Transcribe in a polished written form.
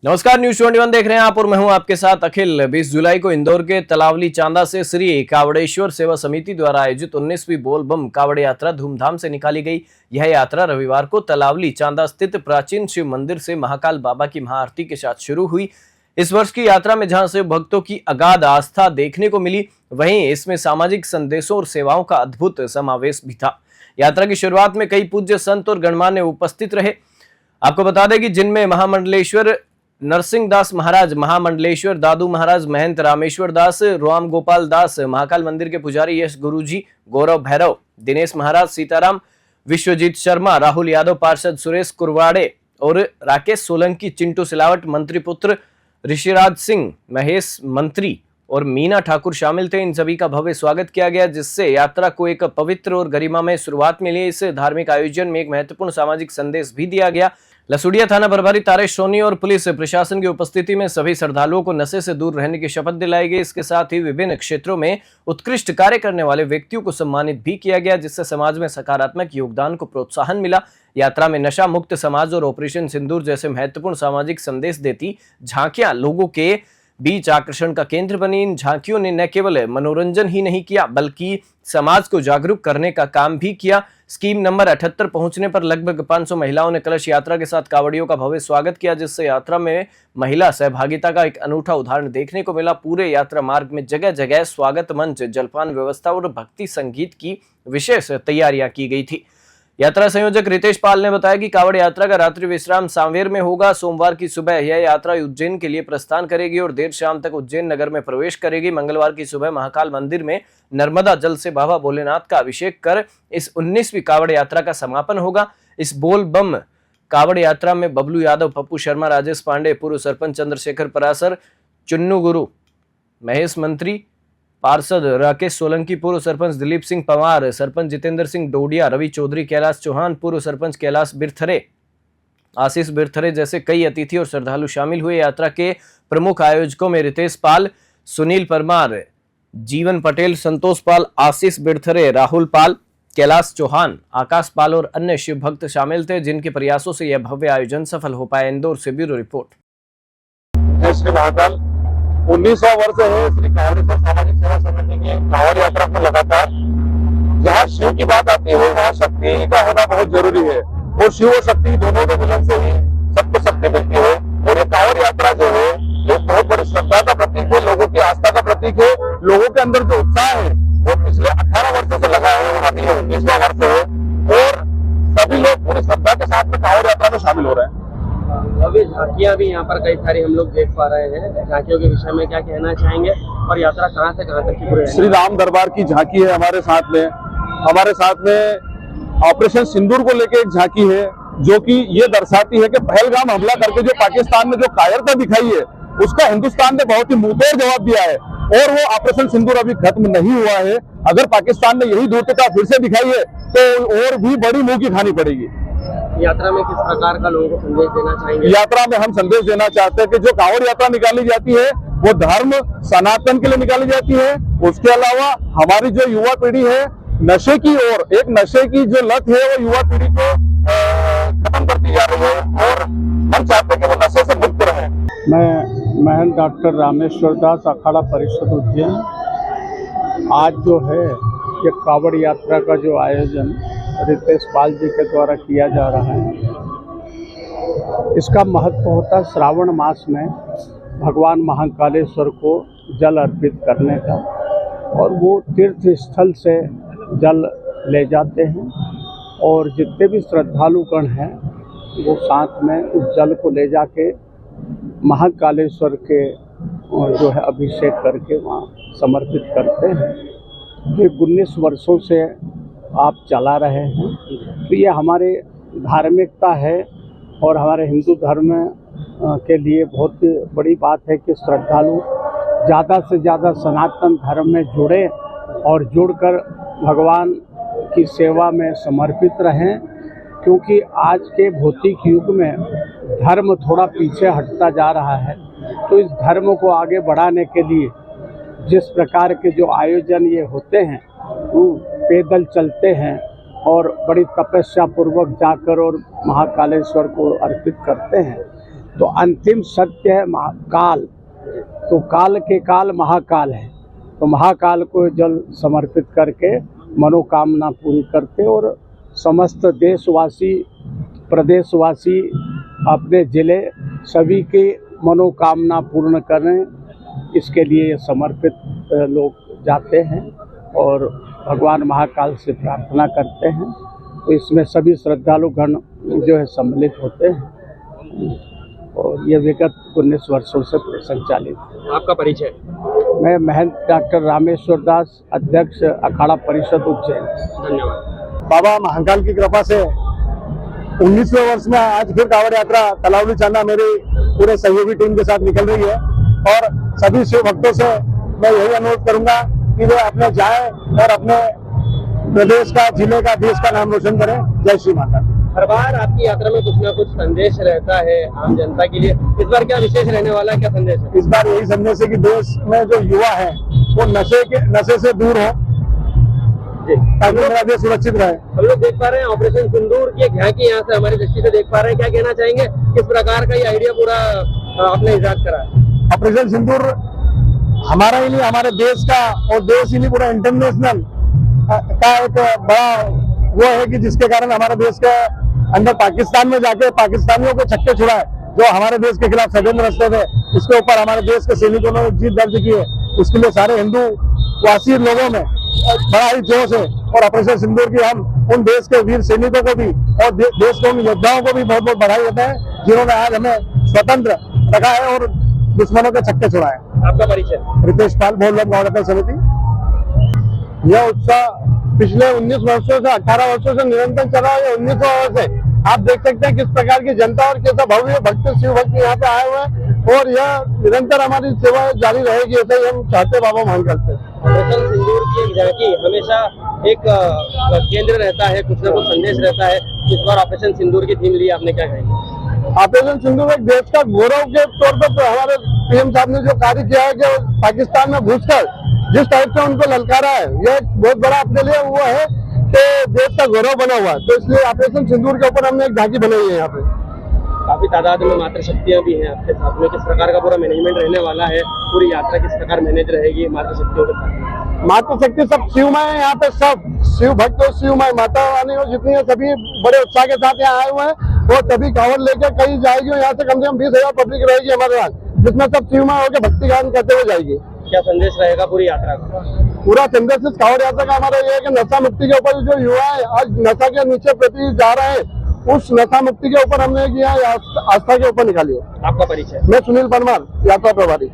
नमस्कार, न्यूज 21 देख रहे हैं आप और मैं हूं आपके साथ अखिल। 20 जुलाई को इंदौर के तलावली चांदा से श्री कावड़ेश्वर सेवा समिति द्वारा आयोजित 19वीं बोल बम कावड़ यात्रा धूमधाम से निकाली गई। यह यात्रा रविवार को तलावली चांदा स्थित प्राचीन शिव मंदिर से महाकाल बाबा की महाआरती के साथ शुरू हुई। इस वर्ष की यात्रा में जहां से भक्तों की अगाध आस्था देखने को मिली, वहीं इसमें सामाजिक संदेशों और सेवाओं का अद्भुत समावेश भी था। यात्रा की शुरुआत में कई पूज्य संत और गणमान्य उपस्थित रहे। आपको बता दें कि जिनमें महामंडलेश्वर नरसिंह दास महाराज, महामंडलेश्वर दादू महाराज, महंत रामेश्वर दास, राम गोपाल दास, महाकाल मंदिर के पुजारी यश गुरुजी, गौरव भैरव, दिनेश महाराज, सीताराम, विश्वजीत शर्मा, राहुल यादव, पार्षद सुरेश कुरवाड़े और राकेश सोलंकी, चिंटू सिलावट, मंत्री पुत्र ऋषिराज सिंह, महेश मंत्री और मीना ठाकुर शामिल थे। इन सभी का भव्य स्वागत किया गया, जिससे यात्रा को एक पवित्र और गरिमामय शुरुआत मिली। इस धार्मिक आयोजन में एक महत्वपूर्ण सामाजिक संदेश भी दिया गया। लसुड़िया थाना प्रभारी तारेश सोनी और पुलिस प्रशासन की उपस्थिति में सभी श्रद्धालुओं को नशे से दूर रहने की शपथ दिलाई गई। इसके साथ ही विभिन्न क्षेत्रों में उत्कृष्ट कार्य करने वाले व्यक्तियों को सम्मानित भी किया गया, जिससे समाज में सकारात्मक योगदान को प्रोत्साहन मिला। यात्रा में नशा मुक्त समाज और ऑपरेशन सिंदूर जैसे महत्वपूर्ण सामाजिक संदेश देती झांकियां लोगों के बीच आकर्षण का केंद्र बनी। इन झांकियों ने न केवल मनोरंजन ही नहीं किया, बल्कि समाज को जागरूक करने का काम भी किया। स्कीम नंबर 78 पहुंचने पर लगभग 500 महिलाओं ने कलश यात्रा के साथ कावड़ियों का भव्य स्वागत किया, जिससे यात्रा में महिला सहभागिता का एक अनूठा उदाहरण देखने को मिला। पूरे यात्रा मार्ग में जगह जगह स्वागत मंच, जलपान व्यवस्था और भक्ति संगीत की विशेष तैयारियां की गई थी। यात्रा संयोजक रितेश पाल ने बताया कि कावड़ यात्रा का रात्रि विश्राम सांवेर में होगा। सोमवार की सुबह यह यात्रा उज्जैन के लिए प्रस्थान करेगी और देर शाम तक उज्जैन नगर में प्रवेश करेगी। मंगलवार की सुबह महाकाल मंदिर में नर्मदा जल से बाबा भोलेनाथ का अभिषेक कर इस 19वीं कावड़ यात्रा का समापन होगा। इस बोल बम कावड़ यात्रा में बबलू यादव, पप्पू शर्मा, राजेश पांडे, पूर्व सरपंच चंद्रशेखर परासर, चुन्नू गुरु, महेश मंत्री, पार्षद राकेश सोलंकी, पूर्व सरपंच दिलीप सिंह पंवार, सरपंच जितेंद्र सिंह डोडिया, रवि चौधरी, कैलाश चौहान, पूर्व सरपंच कैलाश बिरथरे, आशीष बिरथरे जैसे कई अतिथि और श्रद्धालु शामिल हुए। यात्रा के प्रमुख आयोजकों में रितेश पाल, सुनील परमार, जीवन पटेल, संतोष पाल, आशीष बिरथरे, राहुल पाल, कैलाश चौहान, आकाश पाल और अन्य शिव भक्त शामिल थे, जिनके प्रयासों से यह भव्य आयोजन सफल हो पाया। इंदौर से ब्यूरो रिपोर्ट। 19वां वर्ष है श्री कावड़ेश्वर सामाजिक सेवा समिति की कावड़ यात्रा को लगातार जहाँ शिव की बात आती है वहाँ शक्ति का होना बहुत जरूरी है, और शिव और शक्ति दोनों के मिलन से ही सबको शक्ति मिलती है। और ये कावड़ यात्रा जो है ये बहुत बड़ी श्रद्धा का प्रतीक है, लोगों की आस्था का प्रतीक है। लोगों के अंदर जो उत्साह है वो पिछले 18 वर्षों से लगा है और अभी 19वां वर्ष है, और सभी लोग पूरी श्रद्धा के साथ में कावड़ यात्रा में शामिल हो रहे हैं। अभी झांकियां भी यहाँ पर कई सारी हम लोग देख पा रहे हैं। झांकियों के विषय में क्या कहना चाहेंगे और यात्रा कहाँ से कहाँ तक की पूरी? श्री राम दरबार की झांकी है हमारे साथ में ऑपरेशन सिंदूर को लेके एक झांकी है, जो कि ये दर्शाती है कि पहलगाम हमला करके जो पाकिस्तान ने जो कायरता दिखाई है उसका हिंदुस्तान ने बहुत ही मुंहतोड़ जवाब दिया है, और वो ऑपरेशन सिंदूर अभी खत्म नहीं हुआ है। अगर पाकिस्तान ने यही धूर्तता फिर से दिखाई है तो और भी बड़ी मुंह की खानी पड़ेगी। यात्रा में किस प्रकार का लोगों को संदेश देना चाहेंगे? यात्रा में हम संदेश देना चाहते हैं कि जो कावड़ यात्रा निकाली जाती है वो धर्म सनातन के लिए निकाली जाती है। उसके अलावा हमारी जो युवा पीढ़ी है नशे की ओर, एक नशे की जो लत है वो युवा पीढ़ी को खत्म करती जा रही है, और हम चाहते हैं कि वो नशे से मुक्त रहे। मैं महंत डॉक्टर रामेश्वर दास, अखाड़ा परिषद उज्जैन। आज जो है ये कावड़ यात्रा का जो आयोजन रितेश पाल जी के द्वारा किया जा रहा है, इसका महत्व होता है श्रावण मास में भगवान महाकालेश्वर को जल अर्पित करने का, और वो तीर्थ स्थल से जल ले जाते हैं, और जितने भी श्रद्धालुगण हैं वो साथ में उस जल को ले जाके महाकालेश्वर के जो है अभिषेक करके वहाँ समर्पित करते हैं। ये 19 वर्षों से आप चला रहे हैं, तो ये हमारे धार्मिकता है और हमारे हिंदू धर्म के लिए बहुत बड़ी बात है कि श्रद्धालु ज़्यादा से ज़्यादा सनातन धर्म में जुड़े और जुड़कर भगवान की सेवा में समर्पित रहें, क्योंकि आज के भौतिक युग में धर्म थोड़ा पीछे हटता जा रहा है। तो इस धर्म को आगे बढ़ाने के लिए जिस प्रकार के जो आयोजन ये होते हैं, वो पैदल चलते हैं और बड़ी तपस्या पूर्वक जाकर और महाकालेश्वर को अर्पित करते हैं, तो अंतिम सत्य है काल, तो काल के काल महाकाल है, तो महाकाल को जल समर्पित करके मनोकामना पूरी करते और समस्त देशवासी प्रदेशवासी अपने जिले सभी की मनोकामना पूर्ण करें, इसके लिए समर्पित लोग जाते हैं और भगवान महाकाल से प्रार्थना करते हैं। तो इसमें सभी श्रद्धालु गण जो है सम्मिलित होते हैं और ये विगत 19 वर्षों से संचालित है। आपका परिचय? मैं महंत डॉक्टर रामेश्वर दास, अध्यक्ष अखाड़ा परिषद उज्जैन। धन्यवाद। बाबा महाकाल की कृपा से 19वें वर्ष में आज फिर कांवड़ यात्रा तलावली चांदा मेरी पूरे सहयोगी टीम के साथ निकल रही है और सभी शिव भक्तों से मैं यही अनुरोध करूंगा कि वे अपने जाएं और अपने प्रदेश का, जिले का, देश का नाम रोशन करें। जय श्री माता। हर बार आपकी यात्रा में कुछ ना कुछ संदेश रहता है आम जनता के लिए, इस बार क्या विशेष रहने वाला है, क्या संदेश है? इस बार यही संदेश है कि देश में जो युवा है वो नशे से दूर हो ताकि मेरा देश सुरक्षित रहे। हम लोग देख पा रहे हैं ऑपरेशन सिंदूर की एक झांकी यहाँ से हमारी दृष्टि से देख पा रहे हैं, क्या कहना चाहेंगे? किस प्रकार का ये आइडिया पूरा आपने इजाद करा है? ऑपरेशन सिंदूर हमारा ही नहीं, हमारे देश का और देश ही नहीं पूरा इंटरनेशनल का एक बड़ा वो है कि जिसके कारण हमारे देश के अंदर पाकिस्तान में जाके पाकिस्तानियों को छक्के छुड़ाए, जो हमारे देश के खिलाफ षड्यंत्र रचते थे, उसके ऊपर हमारे देश के सैनिकों ने जीत दर्ज की है। उसके लिए सारे हिंदू वासी लोगों में बड़ा ही जोश है और ऑपरेशन सिंदूर की हम उन देश के वीर सैनिकों को भी और देश के उन योद्धाओं को भी बहुत बहुत बधाई देते हैं जिन्होंने आज हमें स्वतंत्र रखा है और दुश्मनों के छक्के छुड़ाए। आपका परिचय? रितेश पाल, भोलबम गौरव समिति। यह उत्साह पिछले 19 वर्षों से 18 वर्षों से निरंतर चला है। 19वां वर्ष है। आप देख सकते हैं किस प्रकार की जनता और कैसा भव्य भक्त शिव भक्त यहाँ पे आए हुए हैं और यह निरंतर हमारी सेवा जारी रहेगी, ऐसा ही हम चाहते बाबा महाकाल से। ऑपरेशन सिंदूर की एक झांकी हमेशा एक केंद्र रहता है, कुछ ना कुछ संदेश रहता है। इस बार ऑपरेशन सिंदूर की थीम ली, आपने क्या कहेंगे? ऑपरेशन सिंदूर एक देश का गौरव के तौर पर तो हमारे पीएम साहब ने जो कार्य किया है कि पाकिस्तान में घुसकर जिस टाइप से उनको ललकारा है, यह बहुत बड़ा अपने लिए वो है कि देश का गौरव बना हुआ है। तो इसलिए ऑपरेशन सिंदूर के ऊपर हमने एक झांकी बनाई है। यहाँ पे काफी तादाद में मातृशक्तियां भी हैं आपके साथ में, किस प्रकार का पूरा मैनेजमेंट रहने वाला है? पूरी यात्रा किस प्रकार मैनेज रहेगी मातृशक्तियों के साथ? मातृशक्ति सब शिवमय है। यहाँ पे सब शिव भक्त और शिवमय माता रानी और जितनी है सभी बड़े उत्साह के साथ यहाँ आए हुए हैं और तभी कांवड़ लेकर कहीं जाएगी और यहाँ से कम 20,000 पब्लिक रहेगी हमारे साथ, जिसमें सब शिवमय होकर भक्ति गान करते हुए जाएगी। क्या संदेश रहेगा पूरी यात्रा का? पूरा संदेश इस कांवड़ यात्रा का हमारा ये है कि नशा मुक्ति के ऊपर जो युवा है आज नशा के नीचे प्रति जा रहे हैं, उस नशा मुक्ति के ऊपर हमने किया आस्था के ऊपर निकाली है। आपका परिचय? मैं सुनील परमार, यात्रा प्रभारी।